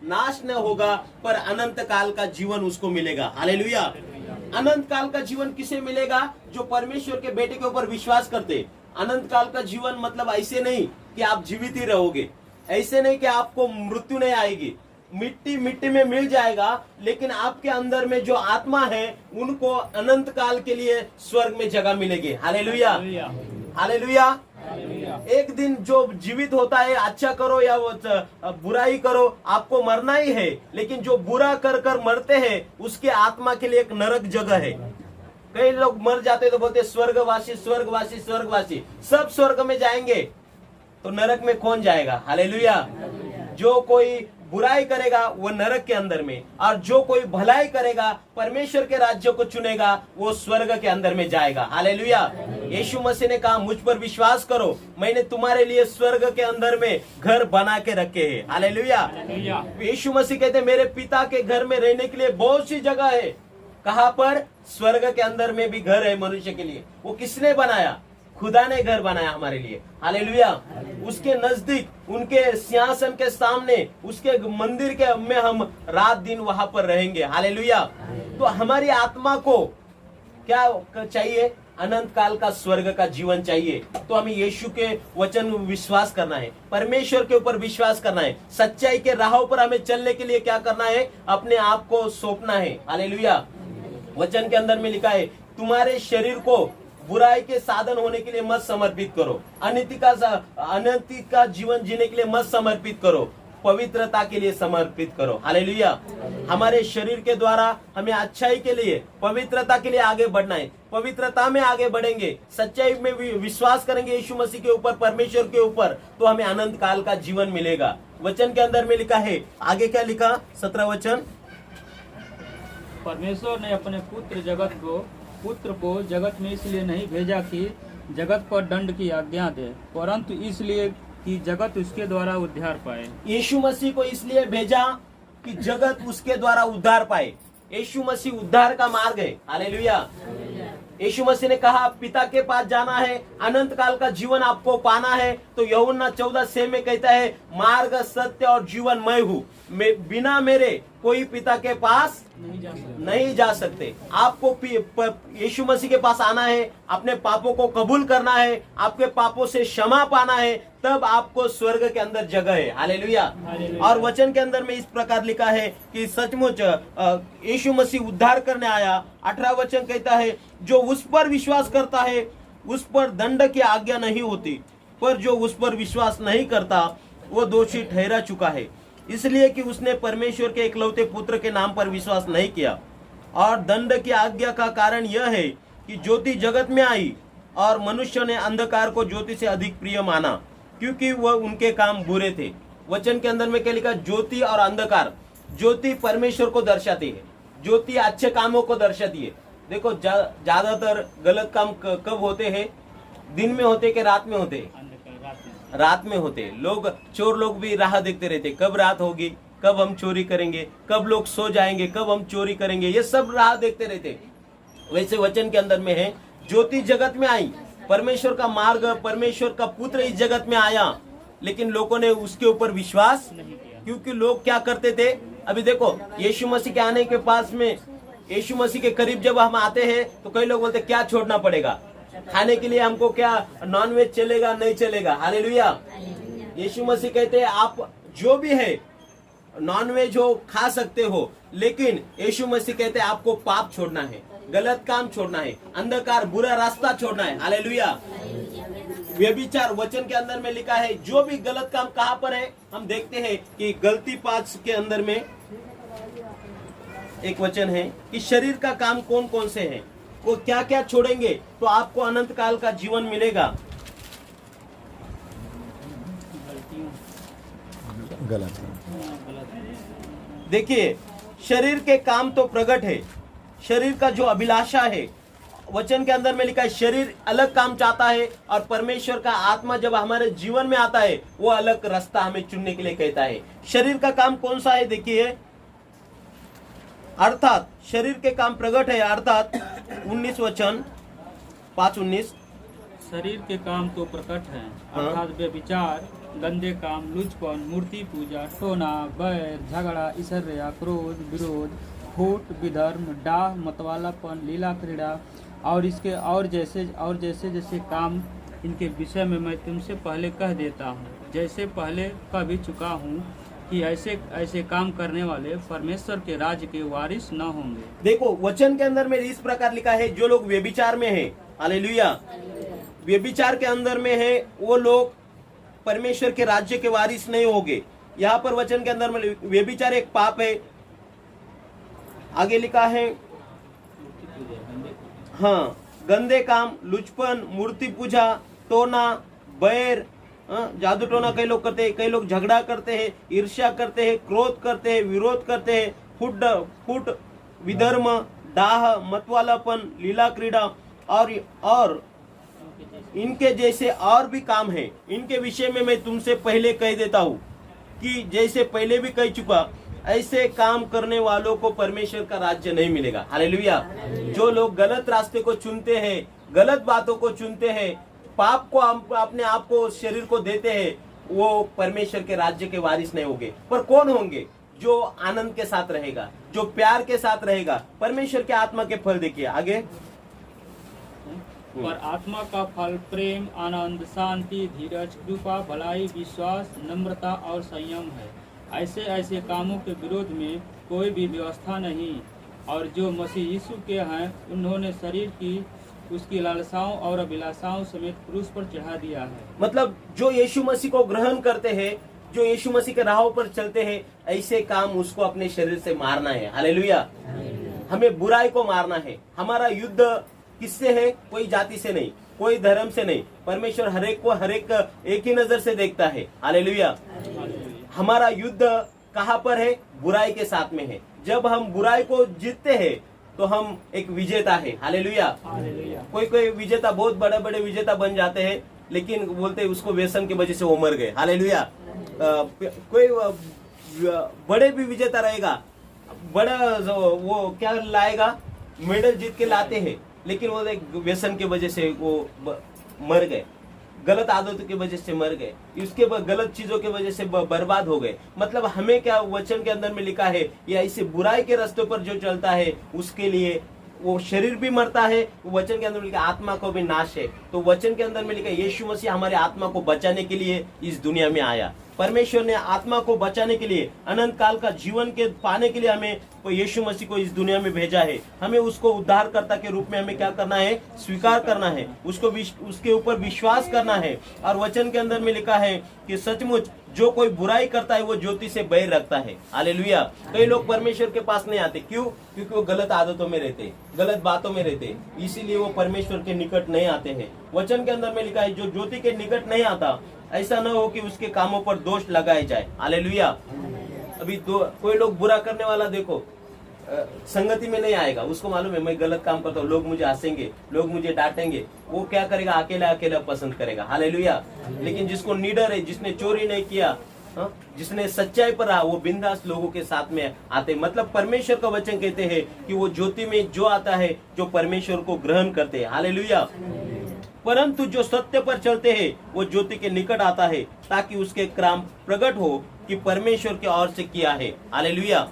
नाश न होगा, पर अनंत काल का जीवन उसको मिलेगा। हालेलुया। अनंत काल का जीवन किसे मिलेगा? जो परमेश्वर के बेटे के ऊपर विश्वास करते। अनंत काल का जीवन मतलब ऐसे नहीं कि आप जीवित ही रहोगे, ऐसे नहीं कि आपको मृत्यु नहीं आएगी। मिट्टी मिट्टी में मिल जाएगा, लेकिन आपके अंदर में जो आत्मा है उनको अनंत काल के लिए स्वर्ग में जगह मिलेगी। हालेलुया। हालेलुया। एक दिन जो जीवित होता है, अच्छा करो या बुराई करो, आपको मरना ही है। लेकिन जो बुरा कर कर मरते हैं उसके आत्मा के लिए एक नरक जगह है। कई लोग मर जाते तो बोलते स्वर्गवासी स्वर्गवासी स्वर्गवासी, सब स्वर्ग में जाएंगे, तो नरक में कौन जाएगा? हालेलुया। जो कोई बुराई करेगा वो नरक के अंदर में, और जो कोई भलाई करेगा परमेश्वर के राज्य को चुनेगा वो स्वर्ग के अंदर में जाएगा। हालेलुया। यीशु मसीह ने कहा, मुझ पर विश्वास करो, मैंने तुम्हारे लिए स्वर्ग के अंदर में घर बना के रखे हैं। हालेलुया। यीशु मसीह कहते, मेरे पिता के घर में रहने के लिए बहुत सी जगह है। कहाँ पर? स्वर्ग के अंदर में भी घर है मनुष्य के लिए। वो किसने बनाया? खुदा ने घर बनाया हमारे लिए, हालेलुया। उसके नजदीक, उनके सिंहासन के सामने, उसके मंदिर के में हम रात दिन वहां पर रहेंगे, हालेलुया। तो हमारी आत्मा को क्या चाहिए? अनंत काल का स्वर्ग का जीवन चाहिए। तो हमें यीशु के वचन विश्वास करना है, परमेश्वर के ऊपर विश्वास करना है, सच्चाई के राहों पर हमें चलने के लिए क्या करना है? अपने आप को सौंपना है, हालेलुया। वचन के अंदर में लिखा है, तुम्हारे शरीर को बुराई के साधन होने के लिए मत समर्पित करो, अनैतिक का जीवन जीने के लिए मत समर्पित करो, पवित्रता के लिए समर्पित करो, हालेलुया। हमारे शरीर के द्वारा हमें अच्छाई के लिए, पवित्रता के लिए आगे बढ़ना है। पवित्रता में आगे बढ़ेंगे, सच्चाई में विश्वास करेंगे यीशु मसीह के ऊपर, परमेश्वर के ऊपर, तो हमें अनंत काल का जीवन मिलेगा। वचन के अंदर में लिखा है, आगे क्या लिखा? 17 वचन, परमेश्वर ने अपने पुत्र को जगत में इसलिए नहीं भेजा कि जगत पर दंड की आज्ञा दे, परंतु इसलिए कि जगत उसके द्वारा उद्धार पाए। यीशु मसीह को इसलिए भेजा कि जगत उसके द्वारा उद्धार पाए। यीशु मसीह उद्धार का मार्ग है, हालेलुया। यीशु मसीह ने कहा पिता के पास जाना है, अनंत काल का जीवन आपको पाना है। तो यूहन्ना 14:6 में कहता है, मार्ग, सत्य और जीवन मैं हूँ, बिना मेरे कोई पिता के पास नहीं जा सकते। आपको यीशु मसीह के पास आना है, अपने पापों को कबूल करना है, आपके पापों से क्षमा पाना है, तब आपको स्वर्ग के अंदर जगह है, हालेलुया। और वचन के अंदर में इस प्रकार लिखा है कि सचमुच यीशु मसीह उद्धार करने आया। 18 वचन कहता है, जो उस पर विश्वास करता है उस पर दंड की आज्ञा नहीं होती, पर जो उस पर विश्वास नहीं करता वो दोषी ठहरा चुका है, इसलिए कि उसने परमेश्वर के इकलौते पुत्र के नाम पर विश्वास नहीं किया। और दंड की आज्ञा का कारण यह है कि ज्योति जगत में आई और मनुष्य ने अंधकार को ज्योति से अधिक प्रिय माना, क्योंकि वह उनके काम बुरे थे। वचन के अंदर में क्या लिखा? ज्योति और अंधकार। ज्योति परमेश्वर को दर्शाती है, ज्योति अच्छे कामों को दर्शाती है। देखो ज्यादातर गलत काम कब होते हैं? दिन में होते कि रात में होते? रात में होते। लोग, चोर लोग भी राह देखते रहते, कब रात होगी, कब हम चोरी करेंगे, कब लोग सो जाएंगे, कब हम चोरी करेंगे, ये सब राह देखते रहते। वैसे वचन के अंदर में है, ज्योति जगत में आई, परमेश्वर का मार्ग, परमेश्वर का पुत्र इस जगत में आया, लेकिन लोगों ने उसके ऊपर विश्वास नहीं किया। क्योंकि लोग क्या करते थे? अभी देखो, यीशु मसीह के आने के पास में, यीशु मसीह के करीब जब हम आते हैं तो कई लोग बोलते क्या छोड़ना पड़ेगा, खाने के लिए हमको क्या नॉनवेज चलेगा? नहीं चलेगा, हालेलुया। यीशु मसीह कहते हैं आप जो भी है नॉनवेज हो खा सकते हो, लेकिन यीशु मसीह कहते हैं आपको पाप छोड़ना है, गलत काम छोड़ना है, अंधकार बुरा रास्ता छोड़ना है, हालेलुया। व्यभिचार, वचन के अंदर में लिखा है, जो भी गलत काम कहाँ पर है? हम देखते हैं कि गलती 5 के अंदर में एक वचन है कि शरीर का काम कौन कौन से हैं, वो क्या क्या छोड़ेंगे तो आपको अनंत काल का जीवन मिलेगा। गलत। देखिए, शरीर के काम तो प्रकट है, शरीर का जो अभिलाषा है, वचन के अंदर में लिखा है शरीर अलग काम चाहता है और परमेश्वर का आत्मा जब हमारे जीवन में आता है वो अलग रास्ता हमें चुनने के लिए कहता है। शरीर का काम कौन सा है? देखिए, अर्थात शरीर के काम प्रकट है, अर्थात 19 वचन 5:19, शरीर के काम तो प्रकट है, अर्थात व्यभिचार, गंदे काम, लुचपन, मूर्ति पूजा, टोना, बैर, झगड़ा, ईर्ष्या, क्रोध, विरोध, फूट, विधर्म, डाह, मतवालापन, लीला क्रीड़ा और जैसे काम, इनके विषय में मैं तुमसे पहले कह देता हूँ, जैसे पहले कह भी चुका हूँ कि ऐसे काम करने वाले परमेश्वर के राज्य के वारिस न होंगे। देखो, वचन के अंदर में इस प्रकार लिखा है, जो लोग व्यभिचार में है, हालेलुया, व्यभिचार के अंदर में है, वो लोग परमेश्वर के राज्य के वारिस नहीं होंगे। यहाँ पर वचन के अंदर में व्यभिचार एक पाप है। आगे लिखा है, हाँ, गंदे काम, लुचपन, मूर्ति पूजा, टोना, बैर, जादू टोना कई लोग करते हैं, कई लोग झगड़ा करते हैं, ईर्ष्या करते हैं, क्रोध करते हैं, विरोध करते हैं, फुट, विधर्म, डाह, मतवालापन, लीला क्रीड़ा और इनके जैसे और भी काम है। इनके विषय में मैं तुमसे पहले कह देता हूँ कि जैसे पहले भी कह चुका, ऐसे काम करने वालों को परमेश्वर का राज्य नहीं मिलेगा, हालेलुया। जो लोग गलत रास्ते को चुनते हैं, गलत बातों को चुनते हैं, पाप को अपने आप को शरीर को देते हैं वो परमेश्वर के राज्य के वारिस नहीं होंगे। पर कौन होंगे? जो आनंद के साथ रहेगा, जो प्यार के साथ रहेगा। परमेश्वर के आत्मा के फल देखिए आगे। पर आत्मा का फल प्रेम, आनंद, शांति, धीरज, कृपा, भलाई, विश्वास, नम्रता और संयम है। ऐसे ऐसे कामों के विरोध में कोई भी व्यवस्था नहीं। और जो मसीह यीशु के हैं उन्होंने शरीर की उसकी लालसाओं और अभिलाषाओं समेत क्रूस पर चढ़ा दिया है। मतलब जो यीशु मसीह को ग्रहण करते हैं, जो यीशु मसीह के राहों पर चलते हैं, ऐसे काम उसको अपने शरीर से मारना है। हालेलुया। हमें बुराई को मारना है। हमारा युद्ध किससे है? कोई जाति से नहीं, कोई धर्म से नहीं। परमेश्वर हरेक को हरेक एक ही नजर से देखता है। हालेलुया। हमारा युद्ध कहाँ पर है? बुराई के साथ में है। जब हम बुराई को जीतते हैं तो हम एक विजेता है। हालेलुया। कोई कोई विजेता बहुत बड़े बड़े विजेता बन जाते हैं, लेकिन बोलते हैं उसको व्यसन की वजह से वो मर गए। हालेलुया। कोई बड़े भी विजेता रहेगा, बड़ा वो क्या लाएगा, मेडल जीत के लाते हैं, लेकिन वो एक व्यसन की वजह से वो मर गए, गलत आदतों की वजह से मर गए, उसके गलत चीजों की वजह से बर्बाद हो गए। मतलब हमें क्या वचन के अंदर में लिखा है, या ऐसे बुराई के रास्ते पर जो चलता है उसके लिए वो शरीर भी मरता है। वचन के अंदर में लिखा आत्मा को भी नाश है। तो वचन के अंदर में लिखा यीशु मसीह हमारे आत्मा को बचाने के लिए इस दुनिया में आया। परमेश्वर ने आत्मा को बचाने के लिए, अनंत काल का जीवन के पाने के लिए हमें यीशु मसीह को इस दुनिया में भेजा है। हमें उसको उद्धारकर्ता के रूप में हमें क्या करना है? स्वीकार करना है, उसको उसके ऊपर विश्वास करना है। और वचन के अंदर में लिखा है कि सचमुच जो कोई बुराई करता है वो ज्योति से बैर रखता है। हालेलुया। कई लोग परमेश्वर के पास नहीं आते, क्यों? क्योंकि वो गलत आदतों में रहते, गलत बातों में रहते, इसीलिए वो परमेश्वर के निकट नहीं आते हैं। वचन के अंदर में लिखा है जो ज्योति के निकट नहीं आता, ऐसा न हो कि उसके कामों पर दोष लगाए जाए। हालेलुया। अभी कोई लोग बुरा करने वाला देखो संगति में नहीं आएगा, उसको मालूम है मैं गलत काम करता हूँ, लोग मुझे हंसेंगे, लोग मुझे डांटेंगे, वो क्या करेगा? अकेला अकेला पसंद करेगा। हालेलुया। लेकिन जिसको निडर है, जिसने चोरी नहीं किया, जिसने सच्चाई पर रहा, वो बिंदास लोगों के साथ में आते। मतलब परमेश्वर का वचन कहते हैं कि वो ज्योति में जो आता है जो परमेश्वर को ग्रहण करते हैं। हालेलुया। परंतु जो सत्य पर चलते हैं वो ज्योति के निकट आता है, ताकि उसके काम प्रकट हो कि परमेश्वर की ओर से किया है। हालेलुया।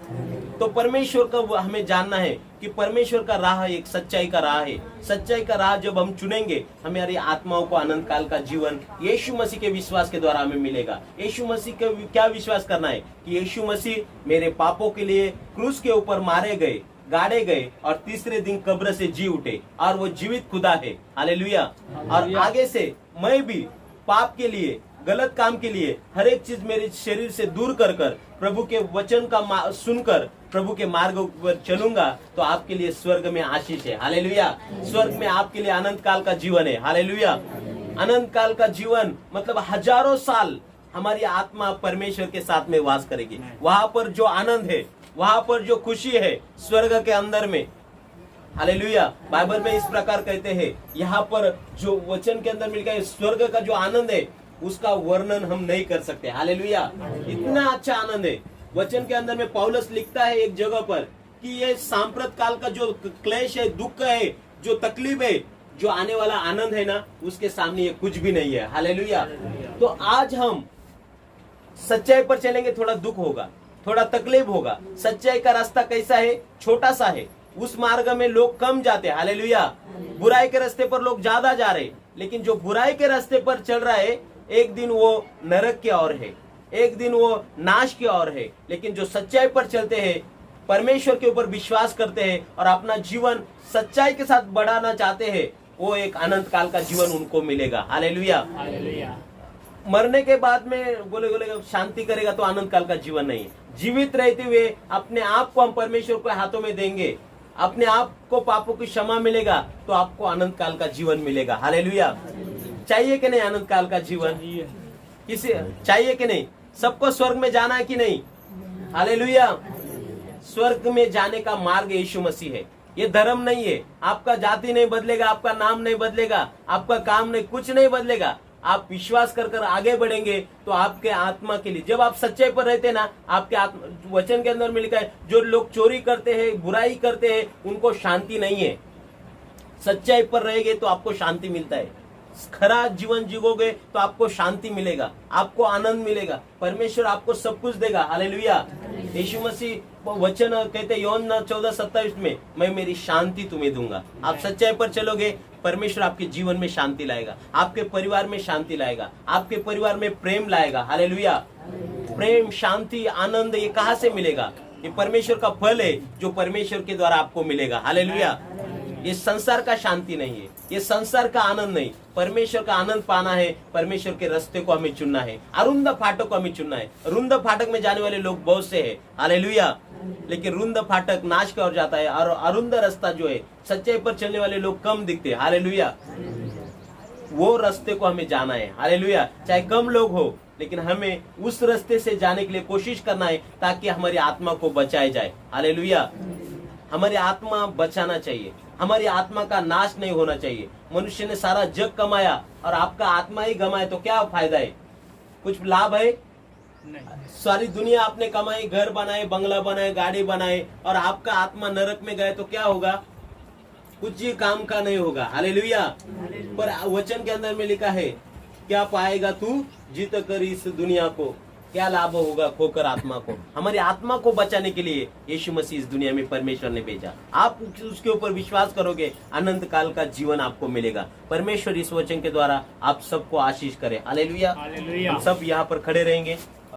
तो परमेश्वर का हमें जानना है कि परमेश्वर का राह एक सच्चाई का राह है। सच्चाई का राह जब हम चुनेंगे, हमारी आत्माओं को अनंत काल का जीवन यीशु मसीह के विश्वास के द्वारा हमें मिलेगा। यीशु मसीह का क्या विश्वास करना है कि यीशु मसीह मेरे पापों के लिए क्रूस के ऊपर मारे गए, गाड़े गए और तीसरे दिन कब्र से जी उठे, और वो जीवित खुदा है। हालेलुया। और आगे से मैं भी पाप के लिए, गलत काम के लिए, हर एक चीज मेरे शरीर से दूर कर प्रभु के वचन का सुनकर प्रभु के मार्ग पर चलूंगा, तो आपके लिए स्वर्ग में आशीष है। हालेलुया। स्वर्ग में आपके लिए अनंत काल का जीवन है। हालेलुया। अनंत काल का जीवन मतलब हजारों साल हमारी आत्मा परमेश्वर के साथ में वास करेगी। वहां पर जो आनंद है, वहां पर जो खुशी है स्वर्ग के अंदर में। हालेलुया। बाइबल में इस प्रकार कहते हैं, यहाँ पर जो वचन के अंदर मिलकर स्वर्ग का जो आनंद है उसका वर्णन हम नहीं कर सकते। हालेलुया। इतना अच्छा आनंद है। वचन के अंदर में पौलुस लिखता है एक जगह पर कि ये सांप्रत काल का जो क्लेश है, दुख है, जो तकलीफ है, जो आने वाला आनंद है ना, उसके सामने ये कुछ भी नहीं है। हालेलुया। तो आज हम सच्चाई पर चलेंगे, थोड़ा दुख होगा, थोड़ा तकलीफ होगा। सच्चाई का रास्ता कैसा है? छोटा सा है। उस मार्ग में लोग कम जाते हैं। हालेलुया। बुराई के रास्ते पर लोग ज्यादा जा रहे, लेकिन जो बुराई के रास्ते पर चल रहा है एक दिन वो नरक की ओर है, एक दिन वो नाश की ओर है। लेकिन जो सच्चाई पर चलते हैं, परमेश्वर के ऊपर विश्वास करते हैं और अपना जीवन सच्चाई के साथ बढ़ाना चाहते हैं, वो एक अनंत काल का जीवन उनको मिलेगा। हालेलुया। मरने के बाद में बोले शांति करेगा तो अनंत काल का जीवन नहीं है। जीवित रहते हुए अपने आप को हम परमेश्वर के हाथों में देंगे, अपने आप को पापों की क्षमा मिलेगा, तो आपको अनंत काल का जीवन मिलेगा। हालेलुया। चाहिए कि नहीं अनंत काल का जीवन? किसी चाहिए कि नहीं? सबको स्वर्ग में जाना है कि नहीं? हालेलुया। स्वर्ग में जाने का मार्ग यीशु मसीह है। ये धर्म नहीं है। आपका जाति नहीं बदलेगा, आपका नाम नहीं बदलेगा, आपका काम नहीं, कुछ नहीं बदलेगा। आप विश्वास कर आगे बढ़ेंगे तो आपके आत्मा के लिए, जब आप सच्चाई पर रहते ना, आपके आत्मा, वचन के अंदर में लिखा है जो लोग चोरी करते हैं, बुराई करते हैं, उनको शांति नहीं है। सच्चाई पर रहेंगे तो आपको शांति मिलता है। खरा जीवन जीवोगे तो आपको शांति मिलेगा, आपको आनंद मिलेगा, परमेश्वर आपको सब कुछ देगा। हालेलुया। यीशु मसीह वचन कहते यौन 14:27 में, मैं मेरी शांति तुम्हें दूंगा। आप सच्चाई पर चलोगे, परमेश्वर आपके जीवन में शांति लाएगा, आपके परिवार में शांति लाएगा, आपके परिवार में प्रेम लाएगा। हालेलुया। प्रेम, शांति, आनंद ये कहाँ से मिलेगा? ये परमेश्वर का फल है जो परमेश्वर के द्वारा आपको मिलेगा। हालेलुया। ये संसार का शांति नहीं है, ये संसार का आनंद नहीं। परमेश्वर का आनंद पाना है, परमेश्वर के रास्ते को हमें चुनना है, अरुंद फाटक को हमें चुनना है। रुंद फाटक में जाने वाले लोग बहुत से हैं। हालेलुया। लेकिन रुंद फाटक नाश की ओर जाता है और अरुंद रास्ता जो है, सच्चाई पर चलने वाले लोग कम दिखते हैं। हालेलुया। वो रास्ते को हमें जाना है। हालेलुया। चाहे कम लोग हो, लेकिन हमें उस रास्ते से जाने के लिए कोशिश करना है ताकि हमारी आत्मा को बचाया जाए। हालेलुया। हमारी आत्मा बचाना चाहिए, हमारी आत्मा का नाश नहीं होना चाहिए। मनुष्य ने सारा जग कमाया और आपका आत्मा ही गमाए तो क्या फायदा है? कुछ लाभ है? नहीं। सारी दुनिया आपने कमाई, घर बनाए, बंगला बनाए, गाड़ी बनाए, और आपका आत्मा नरक में गए तो क्या होगा? कुछ ही काम का नहीं होगा। हालेलुया। पर वचन के अंदर में लिखा है, क्या पाएगा तू जीत कर इस दुनिया को, क्या लाभ होगा खोकर आत्मा को? हमारी आत्मा को बचाने के लिए यीशु मसीह इस दुनिया में परमेश्वर ने भेजा। आप उसके ऊपर विश्वास करोगे, अनंत काल का जीवन आपको मिलेगा। परमेश्वर इस वचन के द्वारा आप सबको आशीष करे। हालेलुया। हालेलुया। हम सब यहाँ पर खड़े रहेंगे।